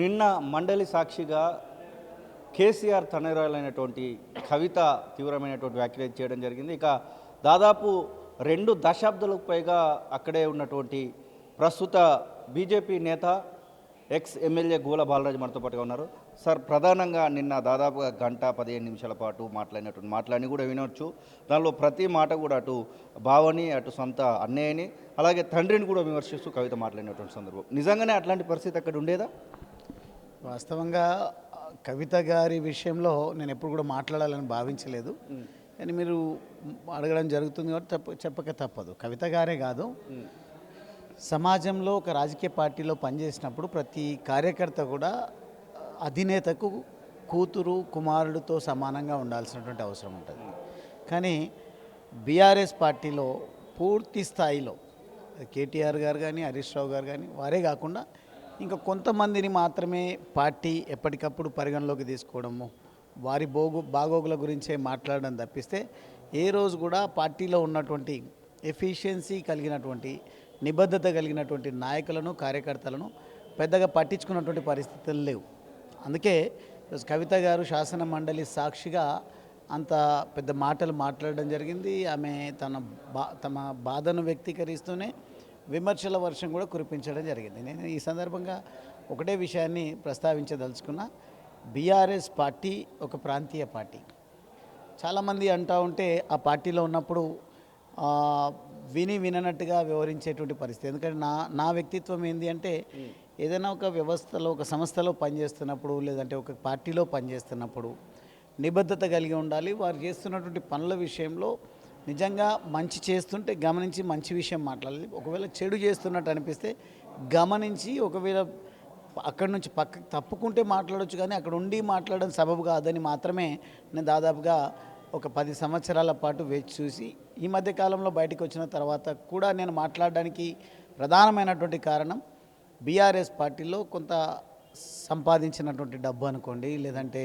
నిన్న మండలి సాక్షిగా కేసీఆర్ తనయురాలైనటువంటి కవిత తీవ్రమైనటువంటి వ్యాఖ్యలు చేయడం జరిగింది. ఇక దాదాపు 2 దశాబ్దాలకు పైగా అక్కడే ఉన్నటువంటి ప్రస్తుత బీజేపీ నేత ఎక్స్ ఎమ్మెల్యే గూల బాలరాజు మనతో పాటుగా ఉన్నారు. సార్, ప్రధానంగా నిన్న దాదాపుగా 1:15 పాటు మాట్లాడినటువంటి మాటలన్నీ కూడా వినొచ్చు. దానిలో ప్రతి మాట కూడా అటు బావని, అటు సొంత అన్నయ్యని, అలాగే తండ్రిని కూడా విమర్శిస్తూ కవిత మాట్లాడినటువంటి సందర్భం. నిజంగానే అట్లాంటి పరిస్థితి అక్కడ ఉండేదా? వాస్తవంగా కవిత గారి విషయంలో నేను ఎప్పుడు కూడా మాట్లాడాలని భావించలేదు. కానీ మీరు అడగడం జరుగుతుంది కాబట్టి చెప్పక తప్పదు. కవిత గారే కాదు, సమాజంలో ఒక రాజకీయ పార్టీలో పనిచేసినప్పుడు ప్రతి కార్యకర్త కూడా అధినేతకు కూతురు కుమారుడితో సమానంగా ఉండాల్సినటువంటి అవసరం ఉంటుంది. కానీ బీఆర్ఎస్ పార్టీలో పూర్తి స్థాయిలో కేటీఆర్ గారు కానీ, హరీష్ రావు గారు కానీ, వారే కాకుండా ఇంకా కొంతమందిని మాత్రమే పార్టీ ఎప్పటికప్పుడు పరిగణలోకి తీసుకోవడము, వారి బాగోగుల గురించే మాట్లాడడం తప్పిస్తే ఏ రోజు కూడా పార్టీలో ఉన్నటువంటి ఎఫిషియన్సీ కలిగినటువంటి, నిబద్ధత కలిగినటువంటి నాయకులను, కార్యకర్తలను పెద్దగా పట్టించుకున్నటువంటి పరిస్థితులు లేవు. అందుకే ఈరోజు కవిత గారు శాసన మండలి సాక్షిగా అంత పెద్ద మాటలు మాట్లాడడం జరిగింది. ఆమె తమ బాధను వ్యక్తీకరిస్తూనే విమర్శల వర్షం కూడా కురిపించడం జరిగింది. నేను ఈ సందర్భంగా ఒకటే విషయాన్ని ప్రస్తావించదలుచుకున్నా. బీఆర్ఎస్ పార్టీ ఒక ప్రాంతీయ పార్టీ. చాలామంది అంటూ ఉంటే ఆ పార్టీలో ఉన్నప్పుడు విననట్టుగా వ్యవహరించేటువంటి పరిస్థితి. ఎందుకంటే నా వ్యక్తిత్వం ఏంటి అంటే, ఏదైనా ఒక వ్యవస్థలో, ఒక సంస్థలో పనిచేస్తున్నప్పుడు, లేదంటే ఒక పార్టీలో పనిచేస్తున్నప్పుడు నిబద్ధత కలిగి ఉండాలి. వారు చేస్తున్నటువంటి పనుల విషయంలో నిజంగా మంచి చేస్తుంటే గమనించి మంచి విషయం మాట్లాడాలి. ఒకవేళ చెడు చేస్తున్నట్టు అనిపిస్తే గమనించి, ఒకవేళ అక్కడి నుంచి పక్కకు తప్పుకుంటే మాట్లాడవచ్చు, కానీ అక్కడ ఉండి మాట్లాడడం సబబు కాదని మాత్రమే నేను దాదాపుగా ఒక 10 సంవత్సరాల పాటు వేచి చూసి ఈ మధ్య కాలంలో బయటకు వచ్చిన తర్వాత కూడా నేను మాట్లాడడానికి ప్రధానమైనటువంటి కారణం బీఆర్ఎస్ పార్టీలో కొంత సంపాదించినటువంటి డబ్బు అనుకోండి, లేదంటే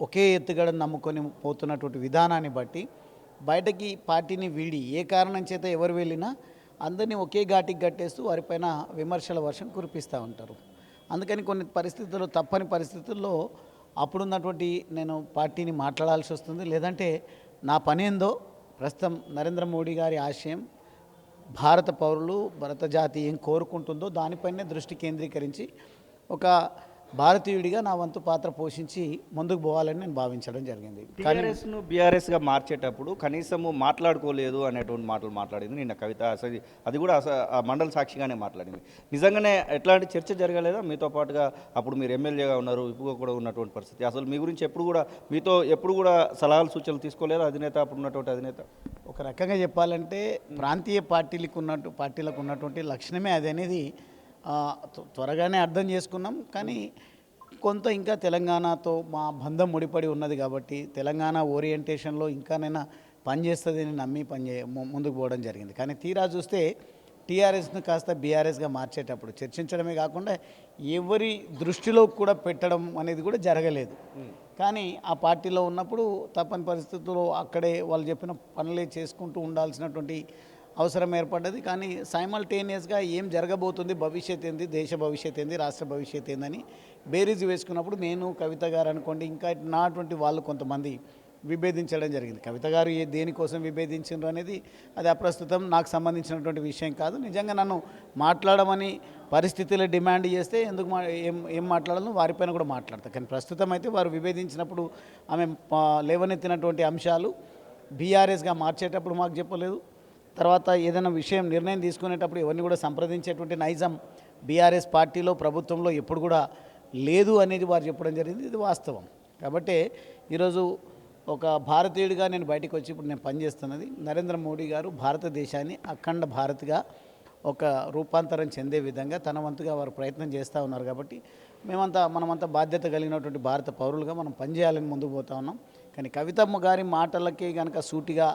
ఒకే ఎత్తుగడను నమ్ముకొని పోతున్నటువంటి విధానాన్ని బట్టి బయటకి పార్టీని వీడి ఏ కారణం చేత ఎవరు వెళ్ళినా అందరినీ ఒకే ఘాటికి కట్టేస్తూ వారిపైన విమర్శల వర్షం కురిపిస్తూ ఉంటారు. అందుకని కొన్ని పరిస్థితుల్లో, తప్పని పరిస్థితుల్లో అప్పుడున్నటువంటి నేను పార్టీని మాట్లాడాల్సి వస్తుంది. లేదంటే నా పని ఏందో, ప్రస్తుతం నరేంద్ర మోడీ గారి ఆశయం, భారత పౌరులు, భారత జాతి ఏం కోరుకుంటుందో దానిపైనే దృష్టి కేంద్రీకరించి ఒక భారతీయుడిగా నా వంతు పాత్ర పోషించి ముందుకు పోవాలని నేను భావించడం జరిగింది. టీఆర్ఎస్ను బీఆర్ఎస్గా మార్చేటప్పుడు కనీసము మాట్లాడుకోలేదు అనేటువంటి మాటలు మాట్లాడింది నిన్న కవిత. అది కూడా మండల సాక్షిగానే మాట్లాడింది. నిజంగానే ఎట్లాంటి చర్చ జరగలేదా మీతో పాటుగా? అప్పుడు మీరు ఎమ్మెల్యేగా ఉన్నారు, ఇప్పుడు కూడా ఉన్నటువంటి పరిస్థితి. అసలు మీ గురించి ఎప్పుడు కూడా సలహాలు సూచనలు తీసుకోలేదు అధినేత, అప్పుడు ఉన్నటువంటి అధినేత? ఒక రకంగా చెప్పాలంటే ప్రాంతీయ పార్టీలకు ఉన్నటువంటి లక్షణమే అది అనేది త్వరగానే అర్థం చేసుకున్నాం. కానీ కొంత ఇంకా తెలంగాణతో మా బంధం ముడిపడి ఉన్నది కాబట్టి తెలంగాణ ఓరియంటేషన్లో ఇంకానైనా పనిచేస్తుందని నమ్మి ముందుకు పోవడం జరిగింది. కానీ తీరా చూస్తే టీఆర్ఎస్ను కాస్త బీఆర్ఎస్గా మార్చేటప్పుడు చర్చించడమే కాకుండా ఎవరి దృష్టిలో కూడా పెట్టడం అనేది కూడా జరగలేదు. కానీ ఆ పార్టీలో ఉన్నప్పుడు తప్పని పరిస్థితుల్లో అక్కడే వాళ్ళు చెప్పిన పనులే చేసుకుంటూ ఉండాల్సినటువంటి అవసరం ఏర్పడ్డది. కానీ సైమల్టేనియస్గా ఏం జరగబోతుంది, భవిష్యత్ ఏంది, దేశ భవిష్యత్ ఏంది, రాష్ట్ర భవిష్యత్ ఏందని బేరీజు వేసుకున్నప్పుడు నేను, కవిత గారు అనుకోండి, ఇంకా నాటువంటి వాళ్ళు కొంతమంది విభేదించడం జరిగింది. కవిత గారు దేనికోసం విభేదించారు అనేది అది అప్రస్తుతం, నాకు సంబంధించినటువంటి విషయం కాదు. నిజంగా నన్ను మాట్లాడమని పరిస్థితులు డిమాండ్ చేస్తే ఏం మాట్లాడాలో వారిపైన కూడా మాట్లాడతాను. కానీ ప్రస్తుతం అయితే వారు విభేదించినప్పుడు ఆమె లేవనెత్తినటువంటి అంశాలు బీఆర్ఎస్గా మార్చేటప్పుడు మాకు చెప్పలేదు. తర్వాత ఏదైనా నిర్ణయం తీసుకునేటప్పుడు ఎవరిని కూడా సంప్రదించేటువంటి నైజం బీఆర్ఎస్ పార్టీలో, ప్రభుత్వంలో ఎప్పుడు కూడా లేదు అనేది వారు చెప్పడం జరిగింది. ఇది వాస్తవం. కాబట్టి ఈరోజు ఒక భారతీయుడిగా నేను బయటకు వచ్చి ఇప్పుడు నేను పనిచేస్తున్నది, నరేంద్ర మోడీ గారు భారతదేశాన్ని అఖండ భారత్గా ఒక రూపాంతరం చెందే విధంగా తన వంతుగా వారు ప్రయత్నం చేస్తూ ఉన్నారు. కాబట్టి మనమంతా బాధ్యత కలిగినటువంటి భారత పౌరులుగా మనం పనిచేయాలని ముందుకు పోతా ఉన్నాం. కానీ కవితమ్మ గారి మాటలకి కనుక సూటిగా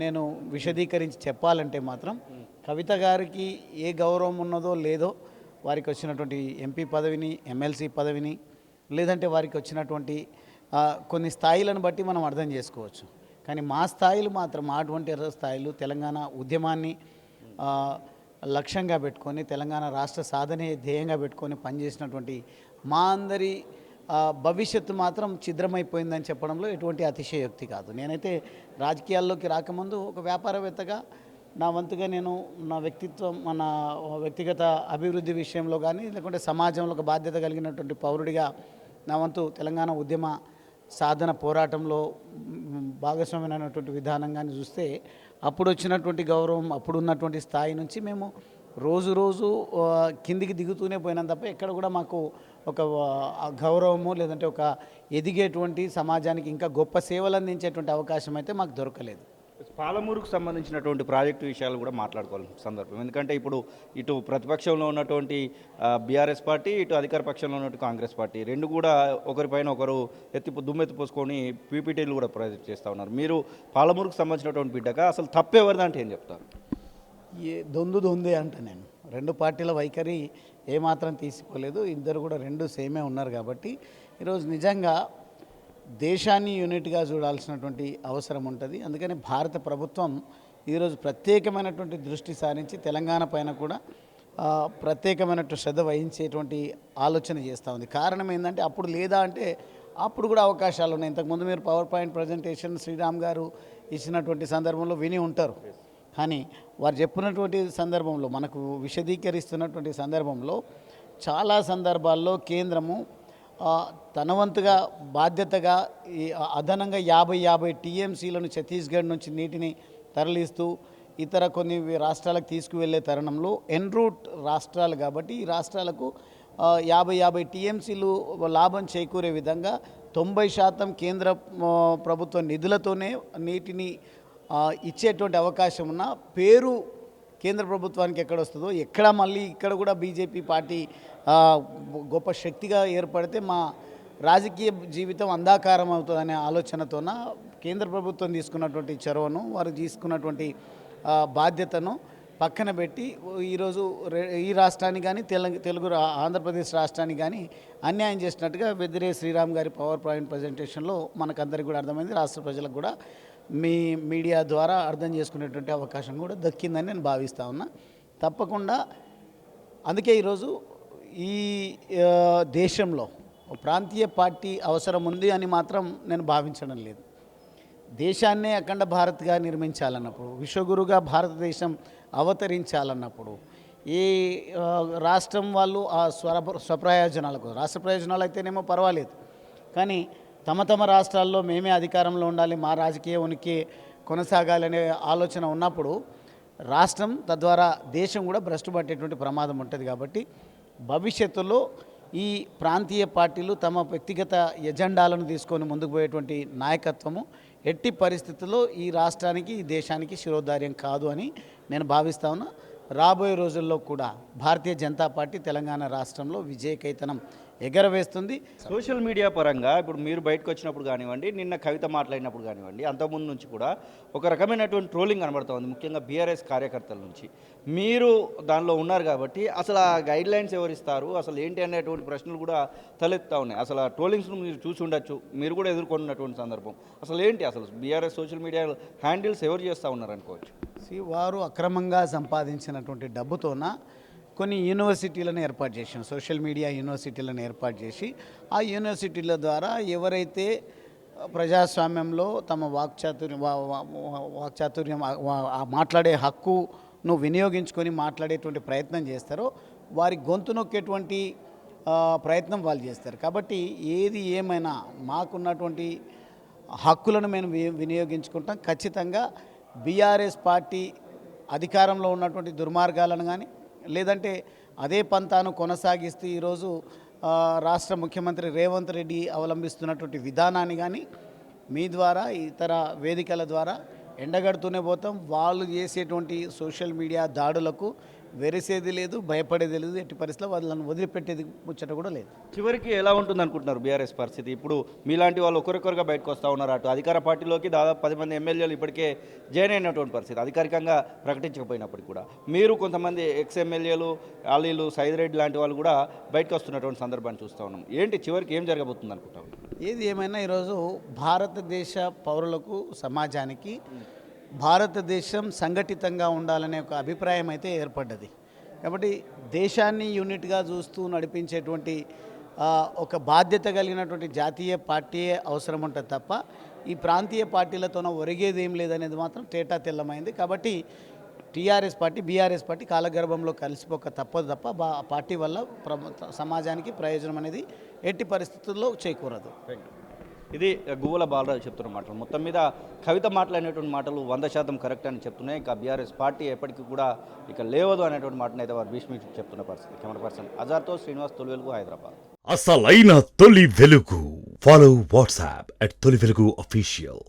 నేను విశదీకరించి చెప్పాలంటే మాత్రం కవిత గారికి ఏ గౌరవం ఉన్నదో లేదో, వారికి వచ్చినటువంటి ఎంపీ పదవిని, ఎమ్మెల్సీ పదవిని, లేదంటే వారికి వచ్చినటువంటి కొన్ని స్థాయిలను బట్టి మనం అర్థం చేసుకోవచ్చు. కానీ మా స్థాయిలు మాత్రం, అటువంటి స్థాయిలు తెలంగాణ ఉద్యమాన్ని లక్ష్యంగా పెట్టుకొని తెలంగాణ రాష్ట్ర సాధనే ధ్యేయంగా పెట్టుకొని పనిచేసినటువంటి మా అందరి భవిష్యత్తు మాత్రం ఛిద్రమైపోయిందని చెప్పడంలో ఎటువంటి అతిశయోక్తి కాదు. నేనైతే రాజకీయాల్లోకి రాకముందు ఒక వ్యాపారవేత్తగా నా వంతుగా నేను నా వ్యక్తిగత అభివృద్ధి విషయంలో కానీ లేకుంటే సమాజంలో ఒక బాధ్యత కలిగినటువంటి పౌరుడిగా నా వంతు తెలంగాణ ఉద్యమ సాధన పోరాటంలో భాగస్వామ్యమైనటువంటి విధానంగానే చూస్తే అప్పుడు వచ్చినటువంటి గౌరవం, అప్పుడు ఉన్నటువంటి స్థాయి నుంచి మేము రోజు కిందికి దిగుతూనే పోయినాం తప్ప ఎక్కడ కూడా మాకు ఒక గౌరవము లేదంటే ఒక ఎదిగేటువంటి సమాజానికి ఇంకా గొప్ప సేవలు అందించేటువంటి అవకాశం అయితే మాకు దొరకలేదు. పాలమూరుకు సంబంధించినటువంటి ప్రాజెక్టు విషయాలు కూడా మాట్లాడుకోవాల్సిన సందర్భం. ఎందుకంటే ఇప్పుడు ఇటు ప్రతిపక్షంలో ఉన్నటువంటి బీఆర్ఎస్ పార్టీ, ఇటు అధికార పక్షంలో ఉన్నటువంటి కాంగ్రెస్ పార్టీ రెండు కూడా ఒకరిపైన ఒకరు దుమ్మెత్తి పోసుకొని పీపీటీలు కూడా ప్రాజెక్ట్ చేస్తూ ఉన్నారు. మీరు పాలమూరుకు సంబంధించినటువంటి బిడ్డగా అసలు తప్పెవరిదంటే ఏం చెప్తారు? దొందే అంట నేను. రెండు పార్టీల వైఖరి ఏమాత్రం తీసిపోలేదు. ఇద్దరు కూడా రెండు సేమే ఉన్నారు కాబట్టి ఈరోజు నిజంగా దేశాన్ని యూనిట్గా చూడాల్సినటువంటి అవసరం ఉంటుంది. అందుకని భారత ప్రభుత్వం ఈరోజు ప్రత్యేకమైనటువంటి దృష్టి సారించి తెలంగాణ పైన కూడా ప్రత్యేకమైనటువంటి శ్రద్ధ వహించేటువంటి ఆలోచన చేస్తూ ఉంది. కారణం ఏంటంటే అప్పుడు లేదా అంటే అప్పుడు కూడా అవకాశాలు ఉన్నాయి. ఇంతకుముందు మీరు పవర్ పాయింట్ ప్రజెంటేషన్ శ్రీరామ్ గారు ఇచ్చినటువంటి సందర్భంలో విని ఉంటారు. కానీ వారు చెప్పినటువంటి సందర్భంలో మనకు విశదీకరిస్తున్నటువంటి సందర్భంలో చాలా సందర్భాల్లో కేంద్రము తన వంతుగా బాధ్యతగా అదనంగా 50 టీఎంసీలను ఛత్తీస్గఢ్ నుంచి నీటిని తరలిస్తూ ఇతర కొన్ని రాష్ట్రాలకు తీసుకువెళ్ళే తరుణంలో ఎన్రూట్ రాష్ట్రాలు కాబట్టి ఈ రాష్ట్రాలకు 50 టీఎంసీలు లాభం చేకూరే విధంగా 90% కేంద్ర ప్రభుత్వ నిధులతోనే నీటిని ఇచ్చేటువంటి అవకాశం ఉన్న పేరు కేంద్ర ప్రభుత్వానికి ఎక్కడ వస్తుందో ఎక్కడ మళ్ళీ ఇక్కడ కూడా బీజేపీ పార్టీ గొప్ప శక్తిగా ఏర్పడితే మా రాజకీయ జీవితం అంధాకారం అవుతుందనే ఆలోచనతోన కేంద్ర ప్రభుత్వం తీసుకున్నటువంటి చొరవను వారు తీసుకున్నటువంటి బాధ్యతను పక్కన పెట్టి ఈరోజు ఈ రాష్ట్రానికి కానీ తెలుగు ఆంధ్రప్రదేశ్ రాష్ట్రానికి కానీ అన్యాయం చేసినట్టుగా వెదిరే శ్రీరామ్ గారి పవర్ పాయింట్ ప్రజెంటేషన్లో మనకందరికీ కూడా అర్థమైంది. రాష్ట్ర ప్రజలకు కూడా మీ మీడియా ద్వారా అర్థం చేసుకునేటువంటి అవకాశం కూడా దక్కిందని నేను భావిస్తూ ఉన్నా. తప్పకుండా అందుకే ఈరోజు ఈ దేశంలో ప్రాంతీయ పార్టీ అవసరం ఉంది అని మాత్రం నేను భావించడం లేదు. దేశాన్నే అఖండ భారత్గా నిర్మించాలన్నప్పుడు, విశ్వగురుగా భారతదేశం అవతరించాలన్నప్పుడు ఈ రాష్ట్రం వాళ్ళు ఆ స్వప్రయోజనాలకు రాష్ట్ర ప్రయోజనాలు అయితేనేమో పర్వాలేదు, కానీ తమ రాష్ట్రాల్లో మేమే అధికారంలో ఉండాలి, మా రాజకీయ ఉనికి కొనసాగాలనే ఆలోచన ఉన్నప్పుడు రాష్ట్రం తద్వారా దేశం కూడా భ్రష్టు పట్టేటువంటి ప్రమాదం ఉంటుంది. కాబట్టి భవిష్యత్తులో ఈ ప్రాంతీయ పార్టీలు తమ వ్యక్తిగత ఎజెండాలను తీసుకొని ముందుకు పోయేటువంటి నాయకత్వము ఎట్టి పరిస్థితుల్లో ఈ రాష్ట్రానికి ఈ దేశానికి శిరోధార్యం కాదు అని నేను భావిస్తా ఉన్నా. రాబోయే రోజుల్లో కూడా భారతీయ జనతా పార్టీ తెలంగాణ రాష్ట్రంలో విజయకేతనం ఎగరవేస్తుంది. సోషల్ మీడియా పరంగా ఇప్పుడు మీరు బయటకు వచ్చినప్పుడు కానివ్వండి, నిన్న కవిత మాట్లాడినప్పుడు కానివ్వండి, అంతకుముందు నుంచి కూడా ఒక రకమైనటువంటి ట్రోలింగ్ కనబడుతూ ఉంది, ముఖ్యంగా బీఆర్ఎస్ కార్యకర్తల నుంచి. మీరు దానిలో ఉన్నారు కాబట్టి అసలు ఆ గైడ్ లైన్స్ ఎవరు ఇస్తారు, అసలు ఏంటి అనేటువంటి ప్రశ్నలు కూడా తలెత్తా ఉన్నాయి. అసలు ఆ ట్రోలింగ్స్ను మీరు చూసి ఉండొచ్చు, మీరు కూడా ఎదుర్కొన్నటువంటి సందర్భం. అసలు ఏంటి అసలు బీఆర్ఎస్ సోషల్ మీడియా హ్యాండిల్స్ ఎవరు చేస్తూ ఉన్నారు అనుకోవచ్చు? వారు అక్రమంగా సంపాదించినటువంటి డబ్బుతోన కొన్ని యూనివర్సిటీలను ఏర్పాటు చేసాం, సోషల్ మీడియా యూనివర్సిటీలను ఏర్పాటు చేసి ఆ యూనివర్సిటీల ద్వారా ఎవరైతే ప్రజాస్వామ్యంలో తమ వాక్చాతుర్యం మాట్లాడే హక్కును వినియోగించుకొని మాట్లాడేటువంటి ప్రయత్నం చేస్తారో వారి గొంతు నొక్కేటువంటి ప్రయత్నం వాళ్ళు చేస్తారు. కాబట్టి ఏది ఏమైనా మాకున్నటువంటి హక్కులను మేము వినియోగించుకుంటాం. ఖచ్చితంగా బీఆర్ఎస్ పార్టీ అధికారంలో ఉన్నటువంటి దుర్మార్గాలను కానీ లేదంటే అదే పంతాను కొనసాగిస్తూ ఈరోజు రాష్ట్ర ముఖ్యమంత్రి రేవంత్ రెడ్డి అవలంబిస్తున్నటువంటి విధానాన్ని కానీ మీ ద్వారా ఇతర వేదికల ద్వారా ఎండగడుతూనే పోతాం. వాళ్ళు చేసేటువంటి సోషల్ మీడియా దాడులకు వెరిసేది లేదు, భయపడేది లేదు, ఎట్టి పరిస్థితిలో వాళ్ళని వదిలిపెట్టేది ముచ్చట కూడా లేదు. చివరికి ఎలా ఉంటుంది అనుకుంటున్నారు బీఆర్ఎస్ పరిస్థితి? ఇప్పుడు మీలాంటి వాళ్ళు ఒకరికొకరుగా బయటకు వస్తూ ఉన్నారు. అటు అధికార పార్టీలోకి దాదాపు 10 మంది ఎమ్మెల్యేలు ఇప్పటికే జాయిన్ అయినటువంటి పరిస్థితి, అధికారికంగా ప్రకటించకపోయినప్పటికీ కూడా. మీరు కొంతమంది ఎక్స్ ఎమ్మెల్యేలు అలీలు సైదిరెడ్డి లాంటి వాళ్ళు కూడా బయటకు వస్తున్నటువంటి సందర్భాన్ని చూస్తూ ఉన్నాం. ఏంటి చివరికి ఏం జరగబోతుంది అనుకుంటాం? ఏది ఏమైనా ఈరోజు భారతదేశ పౌరులకు సమాజానికి భారతదేశం సంఘటితంగా ఉండాలనే ఒక అభిప్రాయం అయితే ఏర్పడ్డది. కాబట్టి దేశాన్ని యూనిట్గా చూస్తూ నడిపించేటువంటి ఒక బాధ్యత కలిగినటువంటి జాతీయ పార్టీయే అవసరం ఉంటుంది తప్ప ఈ ప్రాంతీయ పార్టీలతోన ఒరిగేది ఏం లేదనేది మాత్రం తేటా తెల్లమైంది. కాబట్టి టీఆర్ఎస్ పార్టీ బీఆర్ఎస్ పార్టీ కాలగర్భంలో కలిసిపోక తప్పదు తప్ప ఆ పార్టీ వల్ల సమాజానికి ప్రయోజనం అనేది ఎట్టి పరిస్థితుల్లో చేకూరదు. ఇది గువ్వల బాలరాజు చెప్తున్న మాటలు. మొత్తం మీద కవిత మాట్లాడినటువంటి మాటలు 100% కరెక్ట్ అని చెప్తున్నాయి. ఇక బీఆర్ఎస్ పార్టీ ఎప్పటికీ కూడా ఇక లేవదు అనేటువంటి మాటను అయితే వారు భీష్మి చెప్తున్న పరిస్థితి. కెమెరా పర్సన్ అజార్తో శ్రీనివాస్, తొలి వెలుగు, హైదరాబాద్. అసలైన తొలి వెలుగు. ఫాలో వాట్సాప్ @తొలి వెలుగు అఫీషియల్.